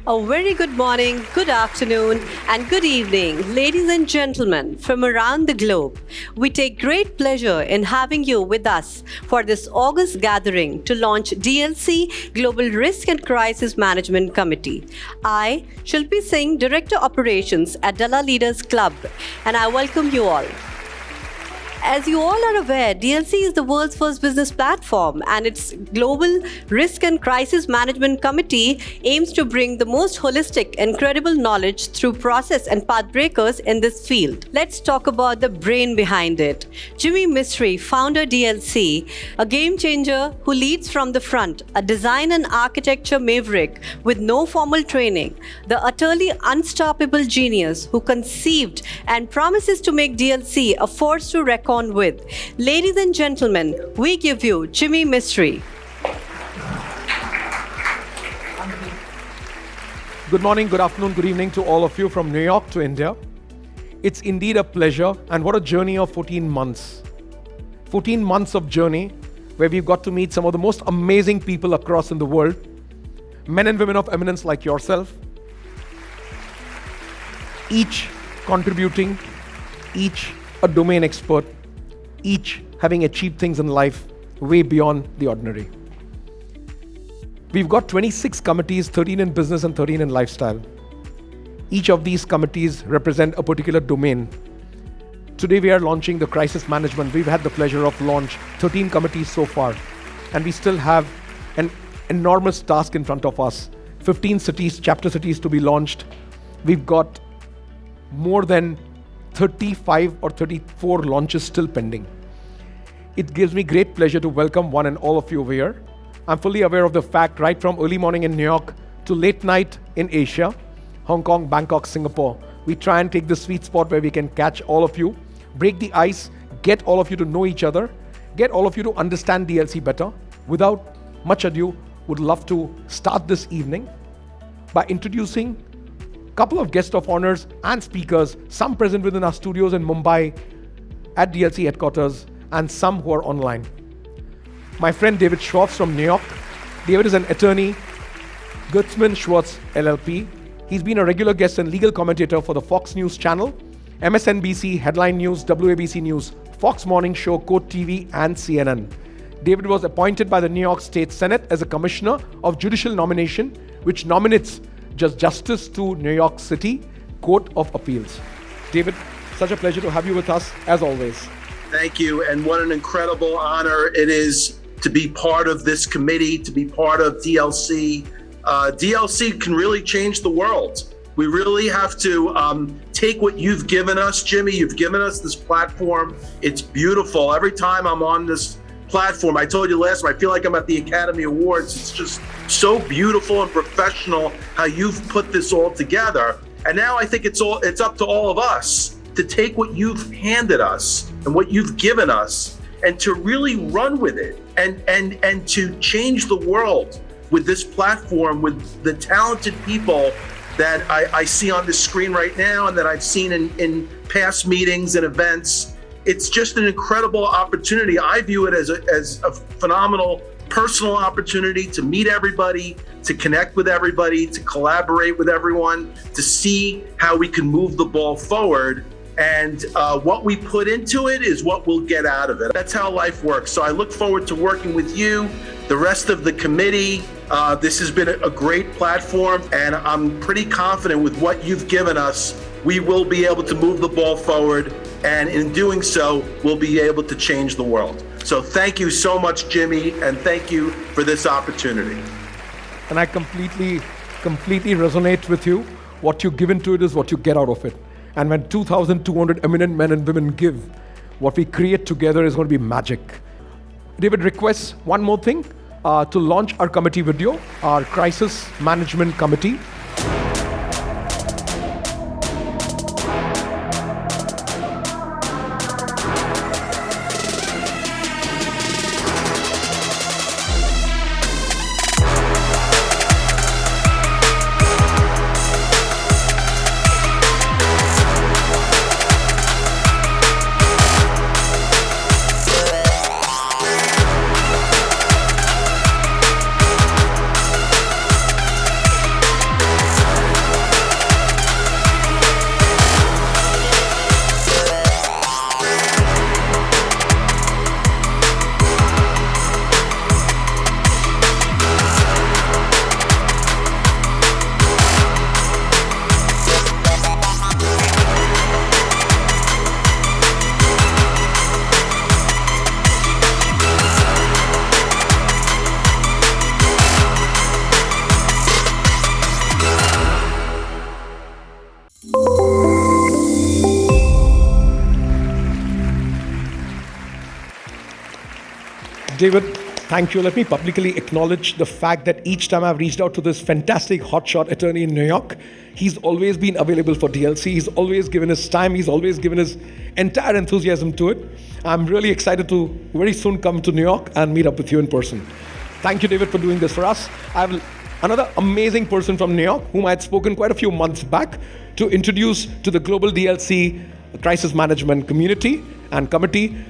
A very good morning, good afternoon, and good evening, ladies and gentlemen from around the globe. We take great pleasure in having you with us for this August gathering to launch DLC Global Risk and Crisis Management Committee. I, Shilpi Singh, Director Operations at Della Leaders Club, and I welcome you all. As you all are aware, DLC is the world's first business platform, and its Global Risk and Crisis Management Committee aims to bring the most holistic and credible knowledge through process and pathbreakers in this field. Let's talk about the brain behind it. Jimmy Mistry, founder DLC, a game changer who leads from the front, a design and architecture maverick with no formal training, the utterly unstoppable genius who conceived and promises to make DLC a force to reckon with. Ladies and gentlemen, we give you Jimmy Mistry. Good morning, good afternoon, good evening to all of you from New York to India. It's indeed a pleasure, and what a journey of 14 months. 14 months of journey where we've got to meet some of the most amazing people across in the world, men and women of eminence like yourself, each contributing, each a domain expert, each having achieved things in life way beyond the ordinary. We've got 26 committees, 13 in business and 13 in lifestyle. Each of these committees represent a particular domain. Today we are launching the crisis management. We've had the pleasure of launch 13 committees so far, and we still have an enormous task in front of us. 15 cities, chapter cities to be launched. We've got more than 35 or 34 launches still pending. It gives me great pleasure to welcome one and all of you over here. I'm fully aware of the fact right from early morning in New York to late night in Asia, Hong Kong, Bangkok, Singapore. We try and take the sweet spot where we can catch all of you, break the ice, get all of you to know each other, get all of you to understand DLC better. Without much ado, would love to start this evening by introducing couple of guests of honors and speakers, some present within our studios in Mumbai at DLC headquarters and some who are online. My friend David Schwartz from New York. David is an attorney, Gerstman Schwartz LLP. He's been a regular guest and legal commentator for the Fox News channel, MSNBC, Headline News, WABC News, Fox Morning Show, Court TV and CNN. David was appointed by the New York State Senate as a commissioner of judicial nomination, which nominates Justice to New York City Court of Appeals. David, such a pleasure to have you with us as always. Thank you, and what an incredible honor it is to be part of this committee, to be part of DLC. DLC can really change the world. We really have to take what you've given us, Jimmy. You've given us this platform. It's beautiful. Every time I'm on this platform, I told you last time, I feel like I'm at the Academy Awards. It's just so beautiful and professional how you've put this all together. And now I think it's up to all of us to take what you've handed us and what you've given us and to really run with it and to change the world with this platform, with the talented people that I see on the screen right now and that I've seen in past meetings and events. It's just an incredible opportunity. I view it as a phenomenal personal opportunity to meet everybody, to connect with everybody, to collaborate with everyone, to see how we can move the ball forward. And what we put into it is what we'll get out of it. That's how life works. So I look forward to working with you, the rest of the committee. This has been a great platform, and I'm pretty confident with what you've given us, we will be able to move the ball forward. And in doing so, we'll be able to change the world. So thank you so much, Jimmy, and thank you for this opportunity. And I completely resonate with you. What you give into it is what you get out of it. And when 2,200 eminent men and women give, what we create together is going to be magic. David requests one more thing, to launch our committee video, our Crisis Management Committee. David, thank you. Let me publicly acknowledge the fact that each time I've reached out to this fantastic hotshot attorney in New York, he's always been available for DLC. He's always given his time. He's always given his entire enthusiasm to it. I'm really excited to very soon come to New York and meet up with you in person. Thank you, David, for doing this for us. I have another amazing person from New York, whom I had spoken quite a few months back, to introduce to the global DLC crisis management community and committee,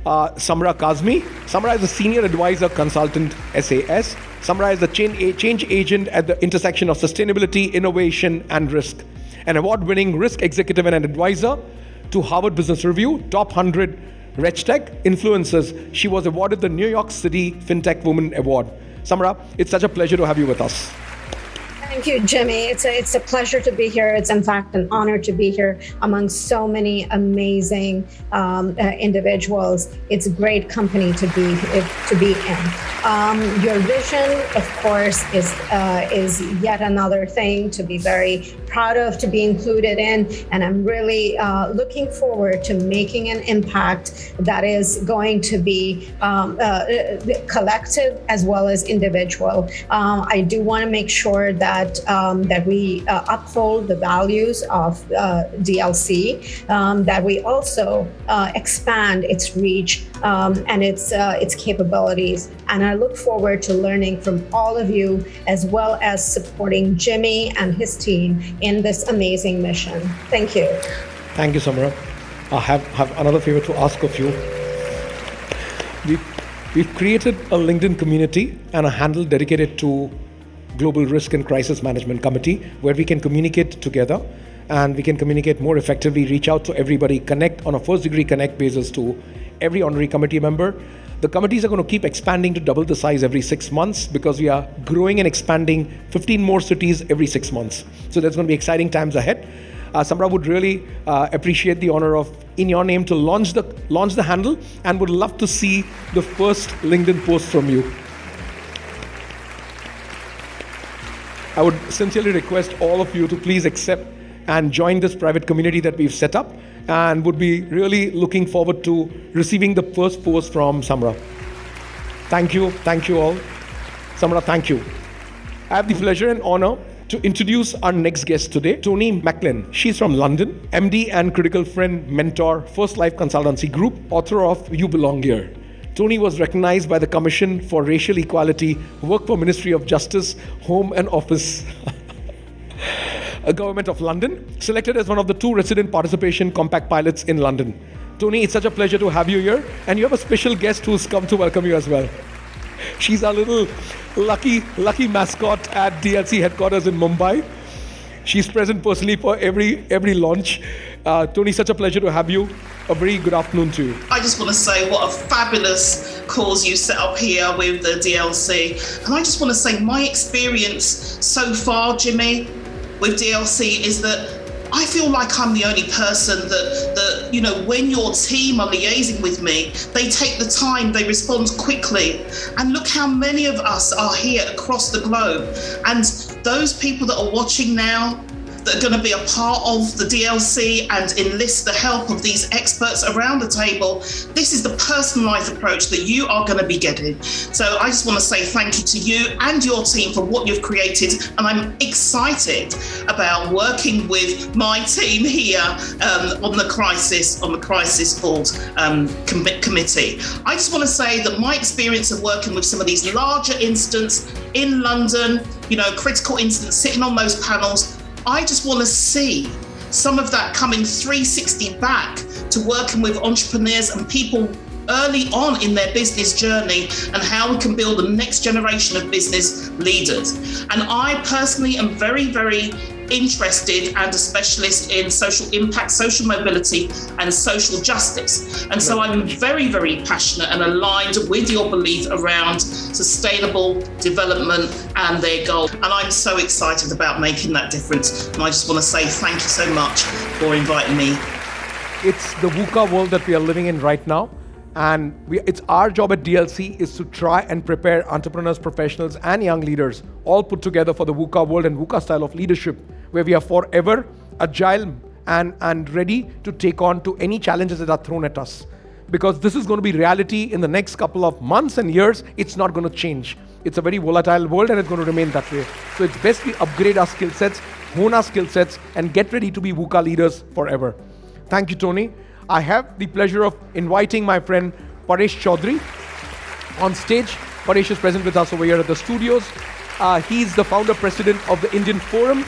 Samrah Kazmi. Samrah is a senior advisor consultant, SAS. Samrah is the change agent at the intersection of sustainability, innovation, and risk. An award-winning risk executive and an advisor to Harvard Business Review, top 100 RegTech influencers. She was awarded the New York City FinTech Woman Award. Samrah, it's such a pleasure to have you with us. Thank you, Jimmy. It's a pleasure to be here. It's in fact an honor to be here among so many amazing individuals. It's a great company to be in. Your vision, of course, is yet another thing to be very proud of, to be included in, and I'm really looking forward to making an impact that is going to be collective as well as individual. I do want to make sure that we uphold the values of DLC, that we also expand its reach and its capabilities. And I look forward to learning from all of you, as well as supporting Jimmy and his team in this amazing mission. Thank you. Thank you, Samrah. I have another favor to ask of you. We've created a LinkedIn community and a handle dedicated to Global Risk and Crisis Management Committee, where we can communicate together and we can communicate more effectively, reach out to everybody, connect on a first degree connect basis to every honorary committee member. The committees are going to keep expanding to double the size every 6 months because we are growing and expanding 15 more cities every 6 months. So there's going to be exciting times ahead. Samrah would really appreciate the honor of, in your name, to launch the handle, and would love to see the first LinkedIn post from you. I would sincerely request all of you to please accept and join this private community that we've set up, and would be really looking forward to receiving the first post from Samrah. Thank you all. Samrah, thank you. I have the pleasure and honor to introduce our next guest today, Toni McLelland. She's from London, MD and critical friend, mentor, First Life Consultancy Group, author of You Belong Here. Toni was recognized by the Commission for Racial Equality, worked for Ministry of Justice, Home and Office, Government of London, selected as one of the 2 resident participation compact pilots in London. Toni, it's such a pleasure to have you here, and you have a special guest who's come to welcome you as well. She's our little lucky mascot at DLC headquarters in Mumbai. She's present personally for every launch. Toni, such a pleasure to have you. A very good afternoon to you. I just want to say what a fabulous cause you set up here with the DLC. And I just want to say my experience so far, Jimmy, with DLC is that I feel like I'm the only person that when your team are liaising with me, they take the time, they respond quickly. And look how many of us are here across the globe. And those people that are watching now, that are going to be a part of the DLC and enlist the help of these experts around the table, this is the personalised approach that you are going to be getting. So I just want to say thank you to you and your team for what you've created, and I'm excited about working with my team here on the crisis board committee. I just want to say that my experience of working with some of these larger incidents in London, critical incidents, sitting on those panels, I just want to see some of that coming 360 back to working with entrepreneurs and people early on in their business journey, and how we can build the next generation of business leaders. And I personally am very, very interested and a specialist in social impact, social mobility, and social justice. And so I'm very, very passionate and aligned with your belief around sustainable development and their goal. And I'm so excited about making that difference. And I just want to say thank you so much for inviting me. It's the VUCA world that we are living in right now. And it's our job at DLC is to try and prepare entrepreneurs, professionals, and young leaders all put together for the VUCA world and VUCA style of leadership, where we are forever agile and ready to take on to any challenges that are thrown at us. because this is going to be reality in the next couple of months and years. It's not going to change. It's a very volatile world and it's going to remain that way. So it's best we upgrade our skill sets, hone our skill sets, and get ready to be VUCA leaders forever. Thank you, Toni. I have the pleasure of inviting my friend Paresh Chaudhry on stage. Paresh is present with us over here at the studios. He's the founder president of the Indian Forum.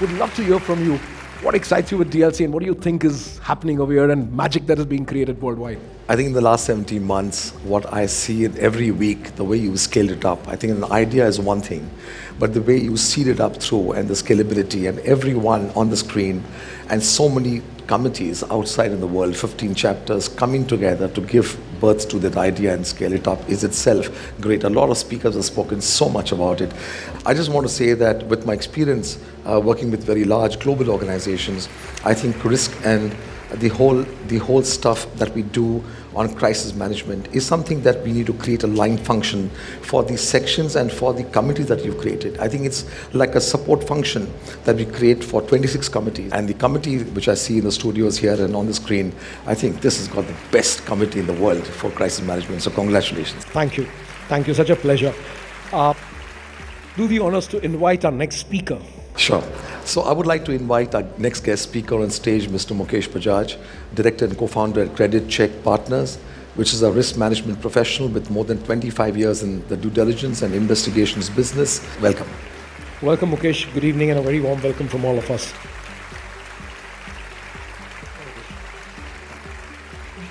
Would love to hear from you. What excites you with DLC and what do you think is happening over here and magic that is being created worldwide? I think in the last 17 months, what I see in every week, the way you scaled it up, I think an idea is one thing, but the way you seed it up through and the scalability and everyone on the screen and so many committees outside in the world, 15 chapters coming together to give birth to that idea and scale it up is itself great. A lot of speakers have spoken so much about it. I just want to say that with my experience working with very large global organizations, I think risk and the whole stuff that we do on crisis management is something that we need to create a line function for the sections and for the committees that you've created. I think it's like a support function that we create for 26 committees. And the committee which I see in the studios here and on the screen, I think this has got the best committee in the world for crisis management. So congratulations. Thank you. Thank you. Such a pleasure. Do the honors to invite our next speaker. Sure. So I would like to invite our next guest speaker on stage, Mr. Mukesh Bajaj, Director and Co-founder at Credit Check Partners, which is a risk management professional with more than 25 years in the due diligence and investigations business. Welcome. Welcome, Mukesh. Good evening and a very warm welcome from all of us.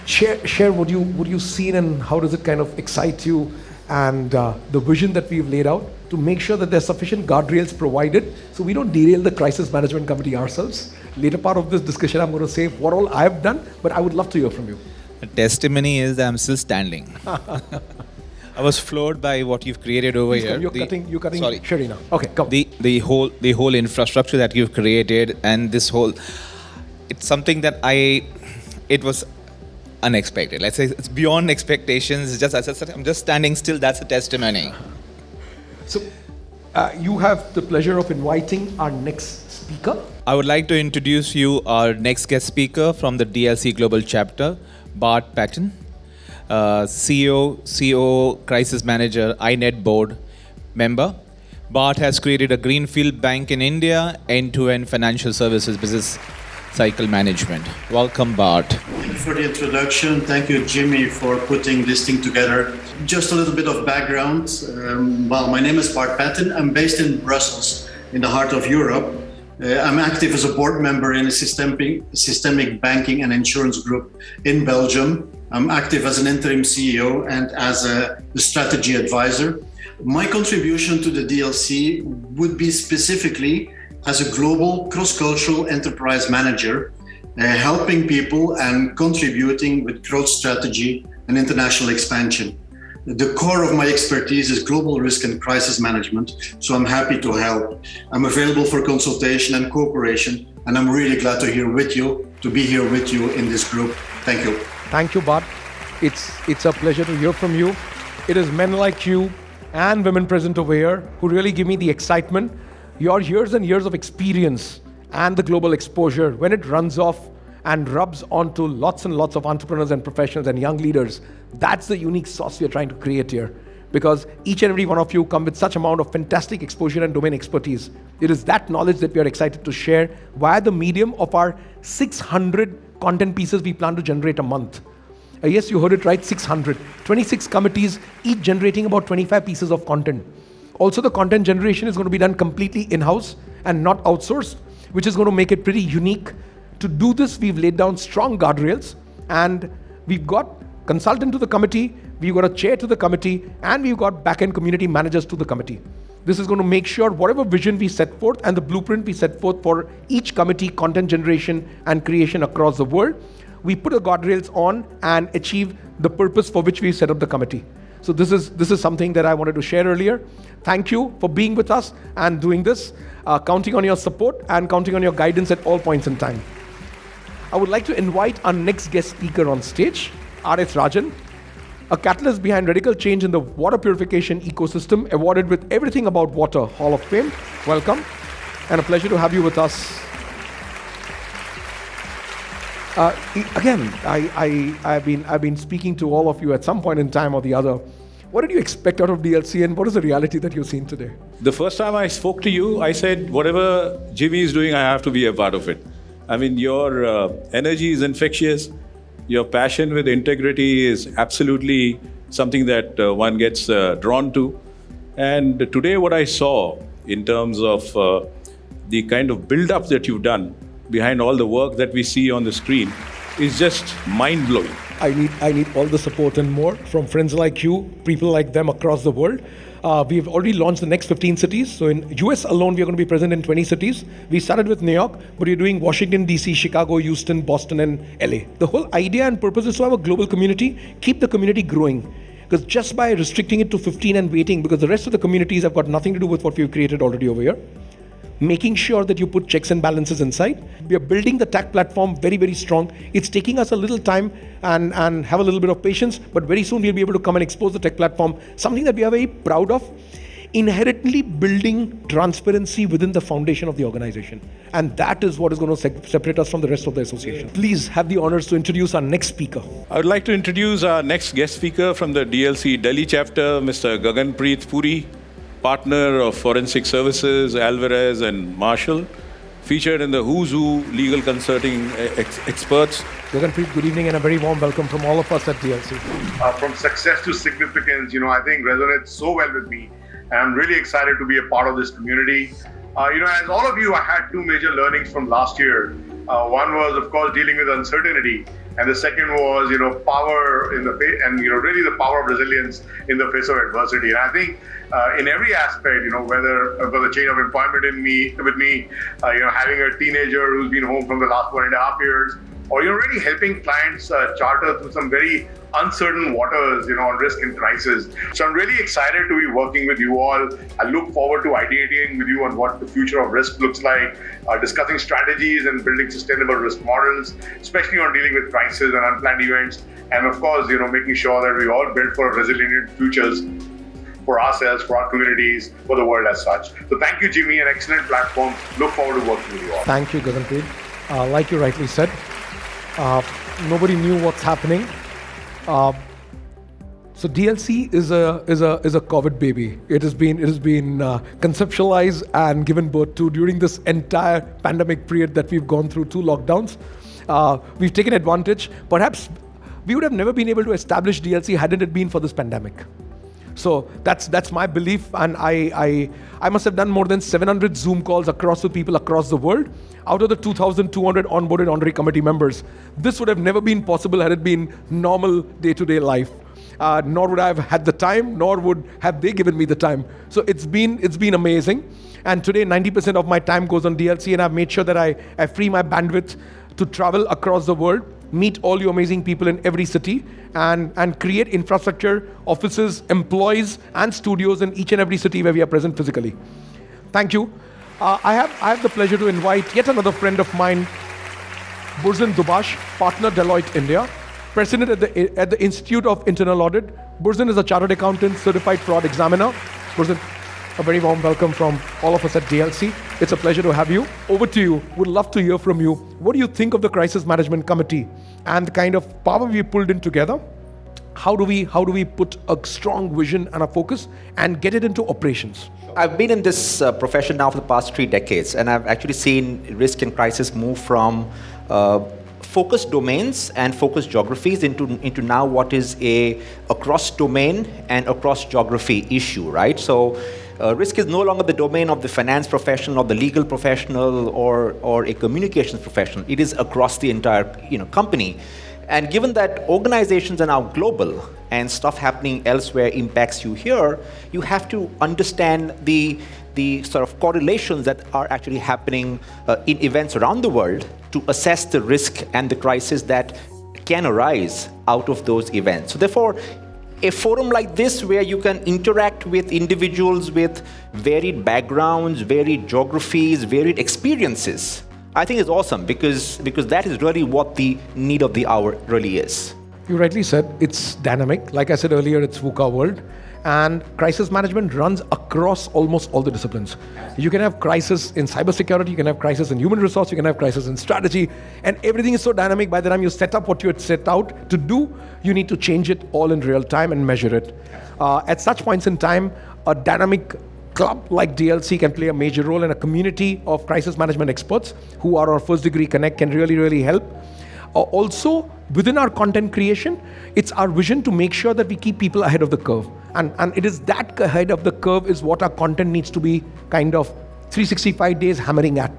Share what you've seen and how does it kind of excite you and the vision that we've laid out to make sure that there's sufficient guardrails provided so we don't derail the crisis management committee ourselves. Later part of this discussion, I'm going to say what all I've done, but I would love to hear from you. The testimony is that I'm still standing. I was floored by what you've created over here. You're cutting sorry. Sherina. Okay, come. The whole infrastructure that you've created and this whole, it's something that it was unexpected. Let's say it's beyond expectations. I'm just standing still. That's a testimony. So, you have the pleasure of inviting our next speaker. I would like to introduce you our next guest speaker from the DLC Global Chapter, Bart Pattyn, CEO, COO, Crisis Manager, INET Board member. Bart has created a greenfield bank in India, end-to-end financial services business cycle management. Welcome, Bart. Thank you for the introduction. Thank you, Jimmy, for putting this thing together. Just a little bit of background. My name is Bart Pattyn. I'm based in Brussels, in the heart of Europe. I'm active as a board member in a systemic banking and insurance group in Belgium. I'm active as an interim CEO and as a strategy advisor. My contribution to the DLC would be specifically as a global cross-cultural enterprise manager, helping people and contributing with growth strategy and international expansion. The core of my expertise is global risk and crisis management, so I'm happy to help. I'm available for consultation and cooperation, and I'm really glad to be here with you in this group. Thank you. Thank you, Bart. It's a pleasure to hear from you. It is men like you and women present over here who really give me the excitement. Your years and years of experience and the global exposure, when it runs off and rubs onto lots and lots of entrepreneurs and professionals and young leaders, that's the unique sauce we are trying to create here. Because each and every one of you come with such amount of fantastic exposure and domain expertise. It is that knowledge that we are excited to share via the medium of our 600 content pieces we plan to generate a month. Yes, you heard it right, 600. 26 committees, each generating about 25 pieces of content. Also, the content generation is going to be done completely in-house and not outsourced, which is going to make it pretty unique. To do this, we've laid down strong guardrails and we've got consultant to the committee, we've got a chair to the committee, and we've got back-end community managers to the committee. This is going to make sure whatever vision we set forth and the blueprint we set forth for each committee, content generation and creation across the world, we put the guardrails on and achieve the purpose for which we set up the committee. So this is something that I wanted to share earlier. Thank you for being with us and doing this, counting on your support and counting on your guidance at all points in time. I would like to invite our next guest speaker on stage, R.S. Rajan, a catalyst behind radical change in the water purification ecosystem, awarded with Everything About Water Hall of Fame. Welcome, and a pleasure to have you with us. Again, I've been speaking to all of you at some point in time or the other. What did you expect out of DLC, and what is the reality that you're seeing today? The first time I spoke to you, I said, whatever Jimmy is doing, I have to be a part of it. I mean, your energy is infectious. Your passion with integrity is absolutely something that one gets drawn to. And today what I saw in terms of the kind of build-up that you've done behind all the work that we see on the screen is just mind-blowing. I need all the support and more from friends like you, people like them across the world. We've already launched the next 15 cities. So in US alone, we're going to be present in 20 cities. We started with New York, but we're doing Washington, DC, Chicago, Houston, Boston, and LA. The whole idea and purpose is to have a global community, keep the community growing. Because just by restricting it to 15 and waiting, because the rest of the communities have got nothing to do with what we've created already over here, making sure that you put checks and balances inside. We are building the tech platform very, very strong. It's taking us a little time and have a little bit of patience, but very soon we'll be able to come and expose the tech platform, something that we are very proud of, inherently building transparency within the foundation of the organization. And that is what is going to separate us from the rest of the association. Please have the honors to introduce our next speaker. I would like to introduce our next guest speaker from the DLC Delhi chapter, Mr. Gaganpreet Puri, partner of Forensic Services, Alvarez and Marshall, featured in the Who's Who legal consulting experts. Gaganpreet, good evening and a very warm welcome from all of us at DLC. From success to significance, I think resonates so well with me. And I'm really excited to be a part of this community. As all of you, I had two major learnings from last year. One was, of course, dealing with uncertainty. And the second was, power in the face, and really the power of resilience in the face of adversity. And I think in every aspect, whether for the chain of employment with me, having a teenager who's been home from the last 1.5 years, or really helping clients charter through some very uncertain waters, on risk and crisis. So I'm really excited to be working with you all. I look forward to ideating with you on what the future of risk looks like, discussing strategies and building sustainable risk models, especially on dealing with crises and unplanned events. And of course, making sure that we all build for resilient futures for ourselves, for our communities, for the world as such. So thank you, Jimmy, an excellent platform. Look forward to working with you all. Thank you, Gaganpreet. Like you rightly said, nobody knew what's happening. So DLC is a COVID baby. It has been conceptualized and given birth to during this entire pandemic period that we've gone through 2 lockdowns. We've taken advantage. Perhaps we would have never been able to establish DLC hadn't it been for this pandemic. So that's my belief, and I must have done more than 700 Zoom calls with people across the world. Out of the 2,200 onboarded honorary committee members, this would have never been possible had it been normal day-to-day life. Nor would I have had the time, nor would have they given me the time. So it's been amazing. And today 90% of my time goes on DLC, and I've made sure that I free my bandwidth to travel across the world, meet all you amazing people in every city, and create infrastructure, offices, employees, and studios in each and every city where we are present physically. Thank you. I have the pleasure to invite yet another friend of mine, Burzin Dubash, partner Deloitte India, president at the Institute of Internal Audit. Burzin is a chartered accountant, certified fraud examiner. Burzin, a very warm welcome from all of us at DLC. It's a pleasure to have you. Over to you. Would love to hear from you. What do you think of the Crisis Management Committee and the kind of power we pulled in together? How do we put a strong vision and a focus and get it into operations? I've been in this profession now for the past 3 decades, and I've actually seen risk and crisis move from focused domains and focused geographies into now what is a across domain and across geography issue, right? So risk is no longer the domain of the finance professional or the legal professional or a communications professional. It is across the entire company. And given that organizations are now global and stuff happening elsewhere impacts you here, you have to understand the sort of correlations that are actually happening in events around the world to assess the risk and the crisis that can arise out of those events. So therefore, a forum like this where you can interact with individuals with varied backgrounds, varied geographies, varied experiences, I think is awesome because that is really what the need of the hour really is. You rightly said, it's dynamic. Like I said earlier, it's VUCA world. And crisis management runs across almost all the disciplines. You can have crisis in cybersecurity, you can have crisis in human resource, you can have crisis in strategy, and everything is so dynamic. By the time you set up what you had set out to do, you need to change it all in real time and measure it. At such points in time, a dynamic club like DLC can play a major role, and a community of crisis management experts who are our first degree connect can really, really help. Also, within our content creation, it's our vision to make sure that we keep people ahead of the curve. And it is that ahead of the curve is what our content needs to be kind of 365 days hammering at.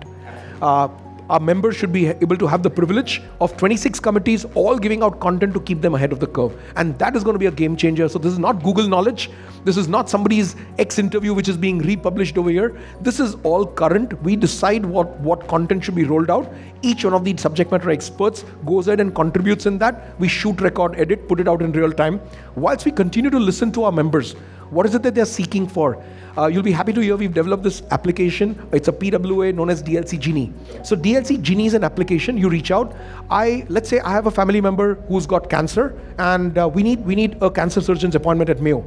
Our members should be able to have the privilege of 26 committees all giving out content to keep them ahead of the curve. And that is going to be a game changer. So this is not Google knowledge. This is not somebody's ex-interview which is being republished over here. This is all current. We decide what content should be rolled out. Each one of these subject matter experts goes ahead and contributes in that. We shoot, record, edit, put it out in real time. Whilst we continue to listen to our members, what is it that they're seeking for? You'll be happy to hear we've developed this application. It's a PWA known as DLC Genie. So DLC Genie is an application. You reach out. Let's say I have a family member who's got cancer, and we need a cancer surgeon's appointment at Mayo.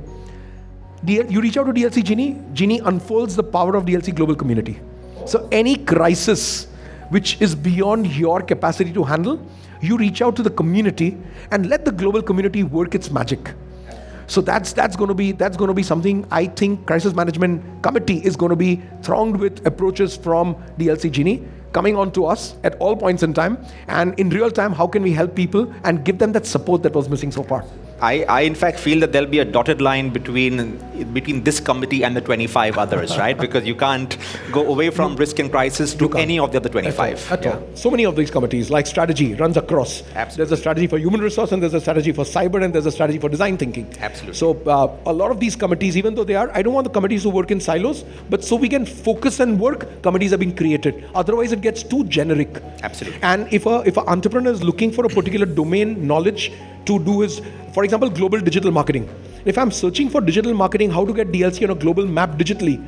You reach out to DLC Genie. Genie unfolds the power of DLC global community. So any crisis which is beyond your capacity to handle, you reach out to the community and let the global community work its magic. So that's going to be something. I think crisis management committee is going to be thronged with approaches from DLC Genie coming on to us at all points in time, and in real time, how can we help people and give them that support that was missing so far. I in fact feel that there'll be a dotted line between this committee and the 25 others, right? Because you can't go away from risk and crisis to any of the other 25. At all. So many of these committees, like strategy, runs across. Absolutely. There's a strategy for human resource, and there's a strategy for cyber, and there's a strategy for design thinking. Absolutely. So a lot of these committees, even though I don't want the committees to work in silos, but so we can focus and work, committees are being created. Otherwise, it gets too generic. Absolutely. And if an entrepreneur is looking for a particular domain knowledge to do his, for example, global digital marketing. If I'm searching for digital marketing, how to get DLC on a global map digitally,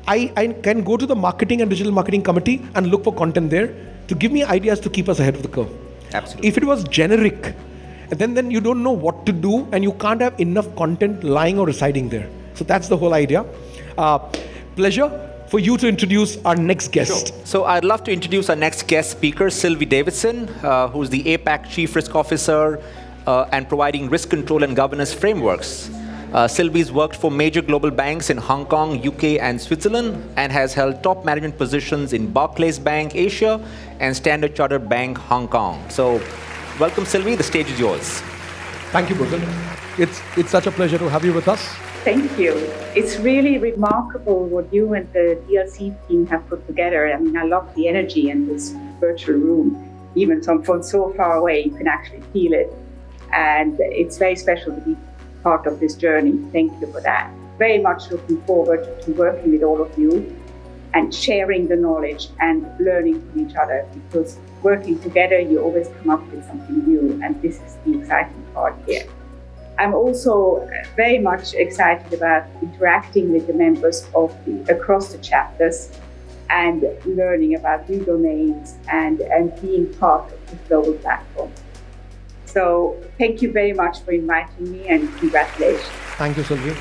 I can go to the marketing and digital marketing committee and look for content there to give me ideas to keep us ahead of the curve. Absolutely. If it was generic, then you don't know what to do, and you can't have enough content lying or residing there. So that's the whole idea. Pleasure for you to introduce our next guest. Sure. So I'd love to introduce our next guest speaker, Sylvie Davidson, who's the APAC Chief Risk Officer and providing risk control and governance frameworks. Sylvie's worked for major global banks in Hong Kong, UK, and Switzerland, and has held top management positions in Barclays Bank Asia and Standard Chartered Bank Hong Kong. So welcome, Sylvie. The stage is yours. Thank you, Burzin. It's such a pleasure to have you with us. Thank you. It's really remarkable what you and the DLC team have put together. I mean, I love the energy in this virtual room. Even from so far away, you can actually feel it. And it's very special to be part of this journey. Thank you for that. Very much looking forward to working with all of you and sharing the knowledge and learning from each other, because working together, you always come up with something new. And this is the exciting part here. I'm also very much excited about interacting with the members across the chapters and learning about new domains and being part of this global platform. So thank you very much for inviting me, and congratulations. Thank you, Sylvie.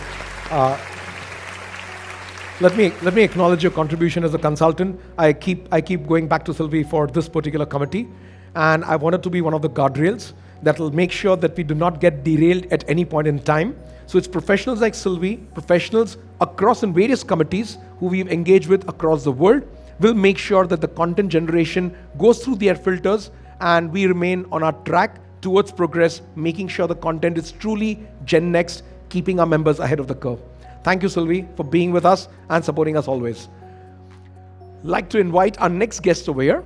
Let me acknowledge your contribution as a consultant. I keep going back to Sylvie for this particular committee, and I wanted to be one of the guardrails that will make sure that we do not get derailed at any point in time. So it's professionals like Sylvie, professionals across in various committees who we've engaged with across the world, will make sure that the content generation goes through their filters and we remain on our track towards progress, making sure the content is truly Gen Next, keeping our members ahead of the curve. Thank you, Sylvie, for being with us and supporting us always. Like to invite our next guest over here,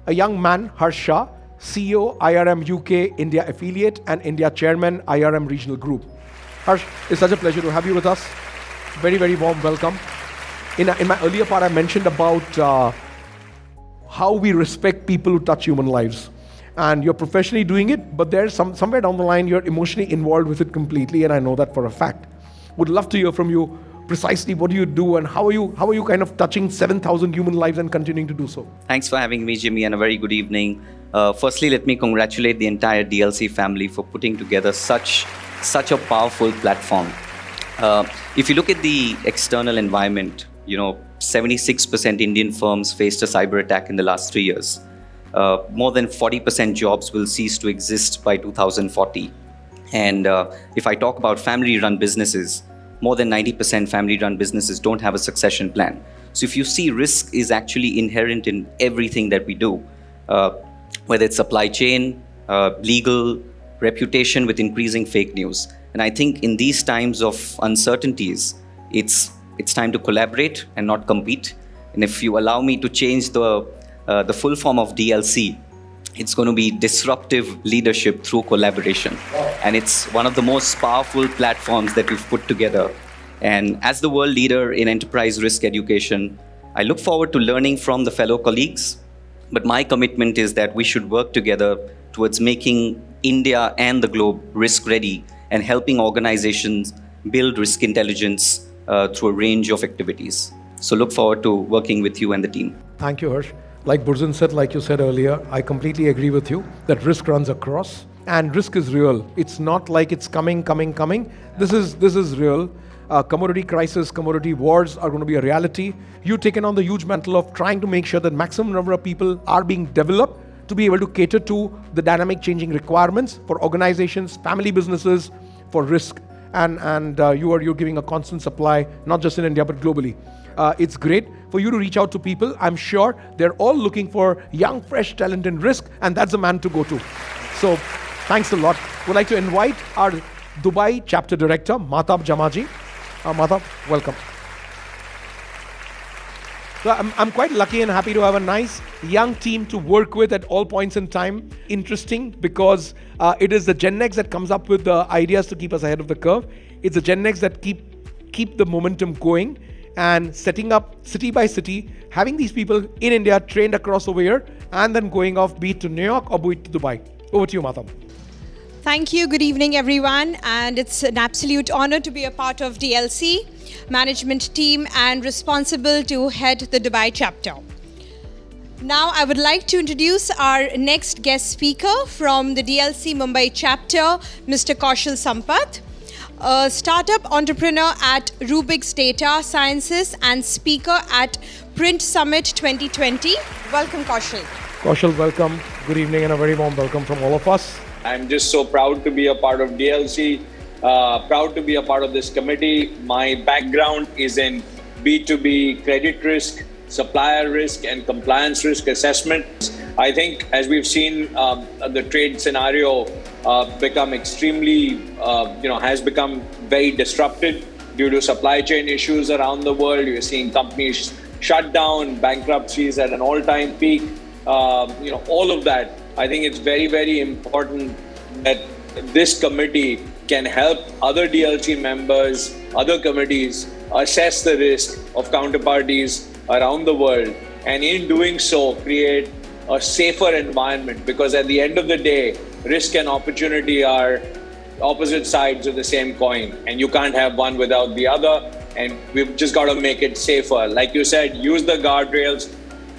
a young man, Harsh Shah, CEO, IRM UK India Affiliate and India Chairman, IRM Regional Group. Harsh, it's such a pleasure to have you with us. Very, very warm welcome. In my earlier part, I mentioned about how we respect people who touch human lives. And you're professionally doing it, but there's somewhere down the line, you're emotionally involved with it completely, and I know that for a fact. Would love to hear from you precisely what do you do and how are you kind of touching 7,000 human lives and continuing to do so? Thanks for having me, Jimmy, and a very good evening. Firstly, let me congratulate the entire DLC family for putting together such a powerful platform. If you look at the external environment, 76% Indian firms faced a cyber attack in the last 3 years. More than 40% jobs will cease to exist by 2040. And if I talk about family-run businesses, more than 90% family-run businesses don't have a succession plan. So if you see, risk is actually inherent in everything that we do, whether it's supply chain, legal, reputation with increasing fake news. And I think in these times of uncertainties, it's time to collaborate and not compete. And if you allow me to change the full form of DLC, it's going to be disruptive leadership through collaboration. And it's one of the most powerful platforms that we've put together. And as the world leader in enterprise risk education, I look forward to learning from the fellow colleagues. But my commitment is that we should work together towards making India and the globe risk ready and helping organizations build risk intelligence through a range of activities. So look forward to working with you and the team. Thank you, Harsh. Like Burzin said, like you said earlier, I completely agree with you that risk runs across and risk is real. It's not like it's coming. This is real. Commodity crisis, commodity wars are going to be a reality. You've taken on the huge mantle of trying to make sure that maximum number of people are being developed to be able to cater to the dynamic changing requirements for organizations, family businesses, for risk. And you're giving a constant supply, not just in India, but globally. It's great for you to reach out to people. I'm sure they're all looking for young, fresh talent in risk, and that's the man to go to. So thanks a lot. We'd like to invite our Dubai chapter director, Mahtab Jamaji. Mahtab, welcome. So I'm quite lucky and happy to have a nice young team to work with at all points in time. Interesting because it is the Gen X that comes up with the ideas to keep us ahead of the curve. It's the Gen X that keep the momentum going and setting up city by city, having these people in India trained across over here and then going off, be it to New York or be it to Dubai. Over to you, Mahtab. Thank you. Good evening, everyone. And it's an absolute honor to be a part of DLC management team and responsible to head the Dubai chapter. Now, I would like to introduce our next guest speaker from the DLC Mumbai chapter, Mr. Kaushal Sampath, a startup entrepreneur at Rubik's Data Sciences and speaker at Print Summit 2020. Welcome, Kaushal. Kaushal, welcome. Good evening and a very warm welcome from all of us. I'm just so proud to be a part of DLC, proud to be a part of this committee. My background is in B2B credit risk, supplier risk, and compliance risk assessment. I think as we've seen the trade scenario become extremely, has become very disrupted due to supply chain issues around the world. You're seeing companies shut down, bankruptcies at an all-time peak, all of that. I think it's very, very important that this committee can help other DLC members, other committees assess the risk of counterparties around the world, and in doing so, create a safer environment, because at the end of the day, risk and opportunity are opposite sides of the same coin, and you can't have one without the other, and we've just got to make it safer. Like you said, use the guardrails,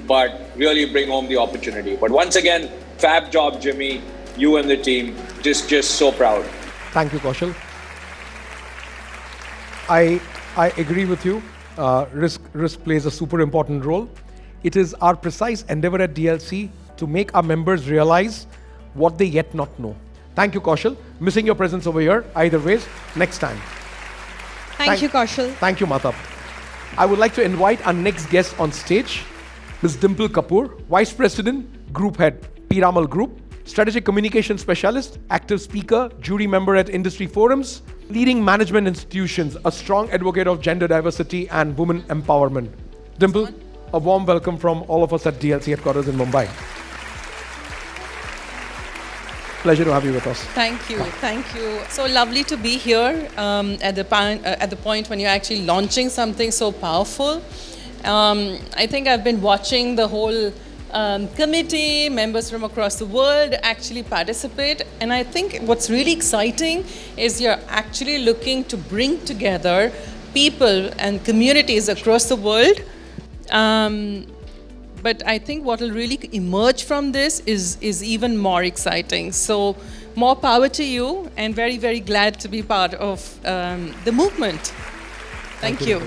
but really bring home the opportunity. But once again, fab job, Jimmy, you and the team, just so proud. Thank you, Kaushal. I agree with you. Risk plays a super important role. It is our precise endeavor at DLC to make our members realize what they yet not know. Thank you, Kaushal. Missing your presence over here, either ways, next time. Thank you, Kaushal. Thank you, Mahtab. I would like to invite our next guest on stage, Ms. Dimple Kapoor, Vice President, Group Head, Piramal Group, Strategic Communication Specialist, active speaker, jury member at industry forums, leading management institutions, a strong advocate of gender diversity and women empowerment. Dimple, a warm welcome from all of us at DLC headquarters in Mumbai. Pleasure to have you with us. Thank you. So lovely to be here at the point when you're actually launching something so powerful. I think I've been watching the whole committee, members from across the world actually participate. And I think what's really exciting is you're actually looking to bring together people and communities across the world. But I think what will really emerge from this is even more exciting. So more power to you, and very, very glad to be part of the movement. Thank you.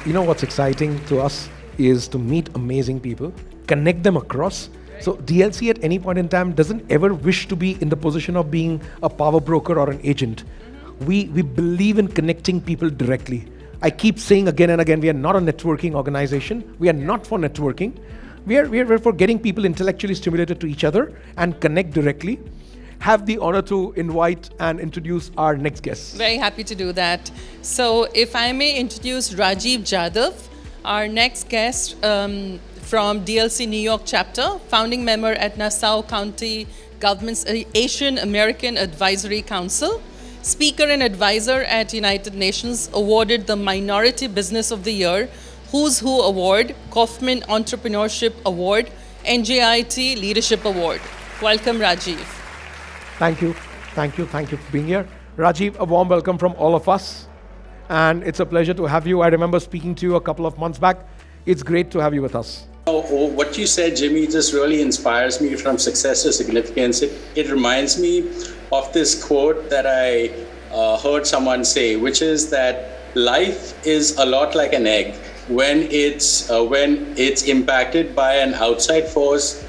You know what's exciting to us is to meet amazing people, connect them across. So DLC at any point in time doesn't ever wish to be in the position of being a power broker or an agent. We believe in connecting people directly. I keep saying again and again, we are not a networking organization. We are not for networking. We are for getting people intellectually stimulated to each other and connect directly. Have the honor to invite and introduce our next guest. Very happy to do that. So if I may introduce Rajiv Jadhav, our next guest from DLC New York chapter, founding member at Nassau County Government's Asian American Advisory Council, speaker and advisor at United Nations, awarded the Minority Business of the Year, Who's Who Award, Kaufman Entrepreneurship Award, NJIT Leadership Award. Welcome, Rajiv. Thank you for being here. Rajiv, a warm welcome from all of us. And it's a pleasure to have you. I remember speaking to you a couple of months back. It's great to have you with us. What you said, Jimmy, just really inspires me from success to significance. It reminds me of this quote that I heard someone say, which is that life is a lot like an egg. When it's impacted by an outside force,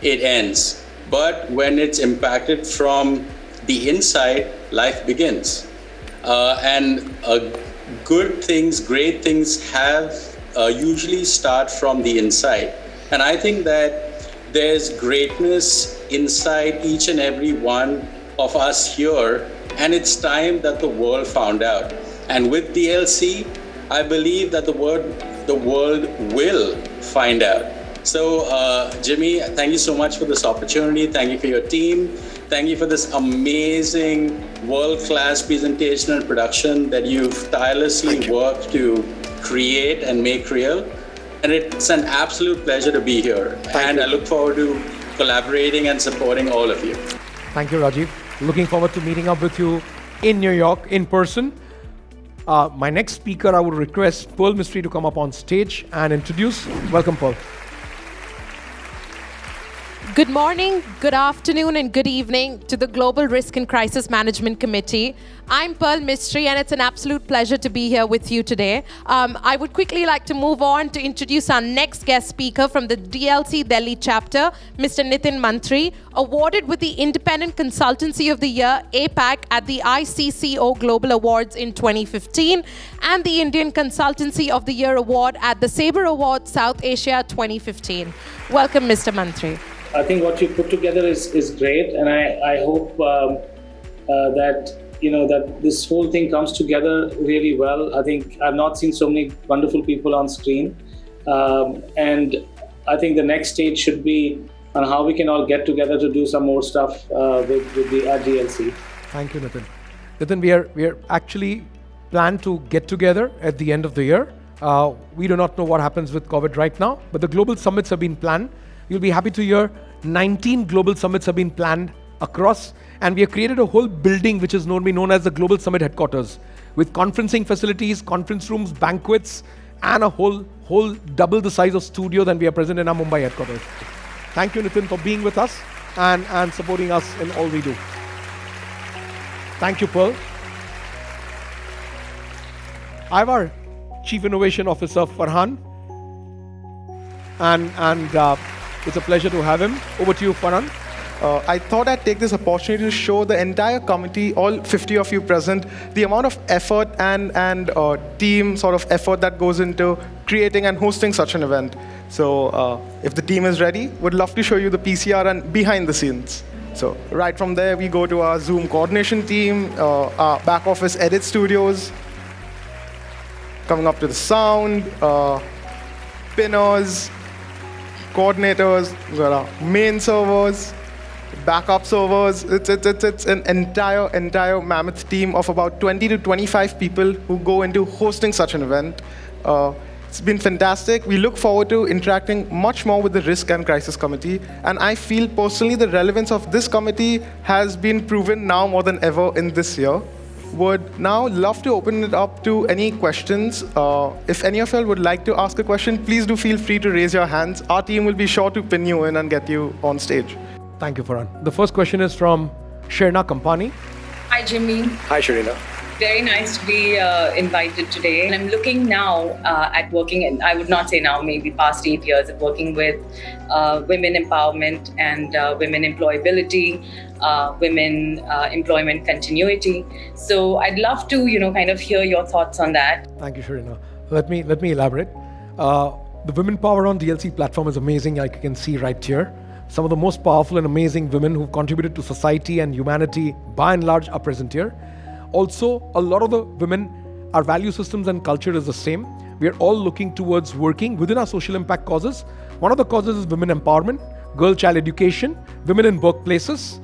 it ends. But when it's impacted from the inside, life begins. And good things, great things usually start from the inside. And I think that there's greatness inside each and every one of us here, and it's time that the world found out. And with DLC, I believe that the world will find out. So, Jimmy, thank you so much for this opportunity. Thank you for your team. Thank you for this amazing world-class presentation and production that you've tirelessly worked to create and make real. And it's an absolute pleasure to be here. I look forward to collaborating and supporting all of you. Thank you, Rajiv. Looking forward to meeting up with you in New York in person. My next speaker, I would request Pearl Mystery to come up on stage and introduce. Welcome, Pearl. Good morning, good afternoon, and good evening to the Global Risk and Crisis Management Committee. I'm Pearl Mystery, and it's an absolute pleasure to be here with you today. I would quickly like to move on to introduce our next guest speaker from the DLC Delhi chapter, Mr. Nitin Mantri, awarded with the Independent Consultancy of the Year, APAC, at the ICCO Global Awards in 2015, and the Indian Consultancy of the Year Award at the Sabre Awards South Asia 2015. Welcome, Mr. Mantri. I think what you put together is great, and I hope that this whole thing comes together really well. I think I've not seen so many wonderful people on screen, and I think the next stage should be on how we can all get together to do some more stuff with the DLC. Thank you, Nitin. Nitin, we are actually planned to get together at the end of the year. We do not know what happens with COVID right now, but the global summits have been planned. You'll be happy to hear 19 global summits have been planned across, and we have created a whole building which is known as the Global Summit Headquarters, with conferencing facilities, conference rooms, banquets, and a whole double the size of studio than we are present in our Mumbai headquarters. Thank you, Nitin, for being with us and supporting us in all we do. Thank you, Pearl. I have our Chief Innovation Officer, Farhan, and it's a pleasure to have him. Over to you, Farhan. I thought I'd take this opportunity to show the entire committee, all 50 of you present, the amount of effort and team sort of effort that goes into creating and hosting such an event. So if the team is ready, would love to show you the PCR and behind the scenes. So right from there, we go to our Zoom coordination team, our back office edit studios, coming up to the sound, pinners, coordinators, we've got our main servers, backup servers. It's an entire mammoth team of about 20 to 25 people who go into hosting such an event. It's been fantastic. We look forward to interacting much more with the Risk and Crisis Committee, and I feel personally the relevance of this committee has been proven now more than ever in this year. Would now love to open it up to any questions. If any of you would like to ask a question, please do feel free to raise your hands. Our team will be sure to pin you in and get you on stage. Thank you, Farhan. The first question is from Ms.Sherina Kapany. Hi, Jimmy. Hi, Ms.Sherina. Very nice to be invited today. And I'm looking now at working, and I would not say now, maybe past 8 years of working with women empowerment and women employability, women employment continuity. So I'd love to, kind of hear your thoughts on that. Thank you, Ms.Sherina. Let me elaborate. The Women Power on DLC platform is amazing, like you can see right here. Some of the most powerful and amazing women who've contributed to society and humanity, by and large, are present here. Also, a lot of the women, our value systems and culture is the same. We are all looking towards working within our social impact causes. One of the causes is women empowerment, girl-child education, women in workplaces,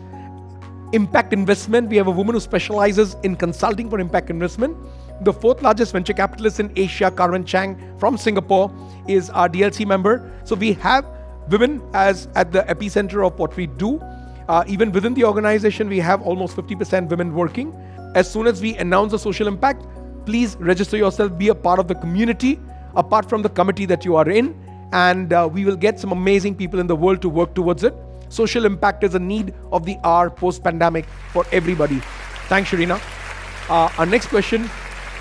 impact investment. We have a woman who specializes in consulting for impact investment. The fourth largest venture capitalist in Asia, Carmen Chang from Singapore, is our DLC member. So we have women as at the epicenter of what we do. Even within the organization, we have almost 50% women working. As soon as we announce a social impact, please register yourself, be a part of the community, apart from the committee that you are in, and we will get some amazing people in the world to work towards it. Social impact is a need of the hour post-pandemic for everybody. Thanks, Ms.Sherina. Our next question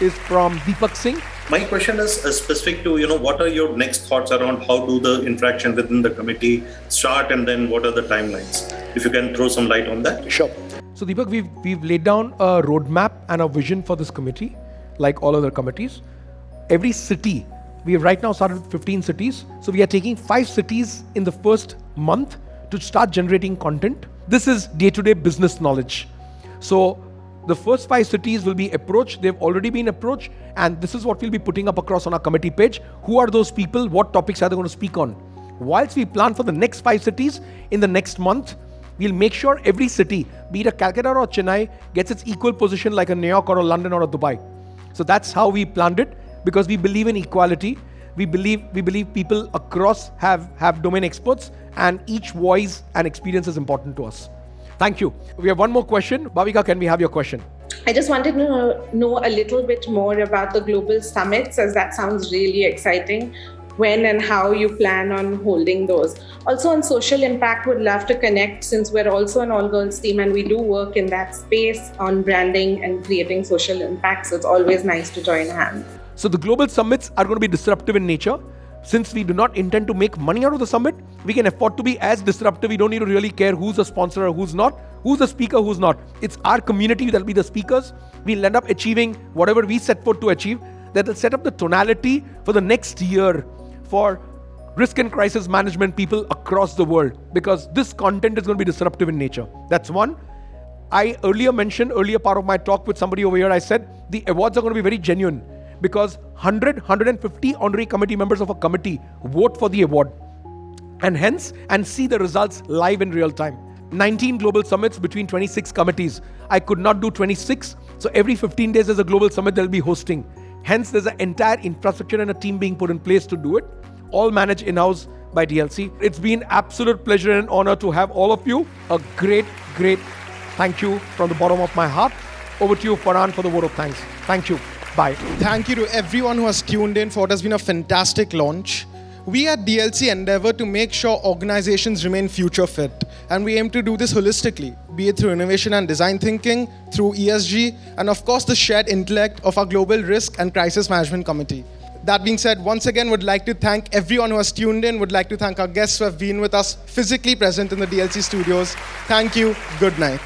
is from Deepak Singh. My question is specific to, what are your next thoughts around how do the interaction within the committee start, and then what are the timelines? If you can throw some light on that. Sure. So Deepak, we've laid down a roadmap and a vision for this committee, like all other committees. Every city, we have right now started with 15 cities. So we are taking 5 cities in the first month to start generating content. This is day-to-day business knowledge. So the first 5 cities will be approached. They've already been approached. And this is what we'll be putting up across on our committee page. Who are those people? What topics are they going to speak on? Whilst we plan for the next 5 cities in the next month, we'll make sure every city, be it a Calcutta or Chennai, gets its equal position like a New York or a London or a Dubai. So that's how we planned it, because we believe in equality. We believe people across have domain experts, and each voice and experience is important to us. Thank you. We have one more question. Bhavika, can we have your question? I just wanted to know a little bit more about the global summits, as that sounds really exciting. When and how you plan on holding those. Also on social impact, would love to connect, since we're also an all-girls team and we do work in that space on branding and creating social impact. So it's always nice to join hands. So the global summits are going to be disruptive in nature. Since we do not intend to make money out of the summit, we can afford to be as disruptive. We don't need to really care who's a sponsor or who's not, who's a speaker, who's not. It's our community that'll be the speakers. We'll end up achieving whatever we set forth to achieve. That will set up the tonality for the next year for risk and crisis management people across the world, because this content is going to be disruptive in nature. That's one. I earlier part of my talk with somebody over here, I said the awards are going to be very genuine, because 150 honorary committee members of a committee vote for the award, and see the results live in real time. 19 global summits between 26 committees. I could not do 26. So every 15 days there's a global summit they'll be hosting. Hence, there's an entire infrastructure and a team being put in place to do it, all managed in-house by DLC. It's been absolute pleasure and honor to have all of you. A great thank you from the bottom of my heart. Over to you, Farhan, for the vote of thanks. Thank you. Bye. Thank you to everyone who has tuned in for what has been a fantastic launch. We at DLC endeavor to make sure organizations remain future fit, and we aim to do this holistically, be it through innovation and design thinking, through ESG, and of course the shared intellect of our Global Risk and Crisis Management Committee. That being said, once again, would like to thank everyone who has tuned in, would like to thank our guests who have been with us physically present in the DLC studios. Thank you. Good night.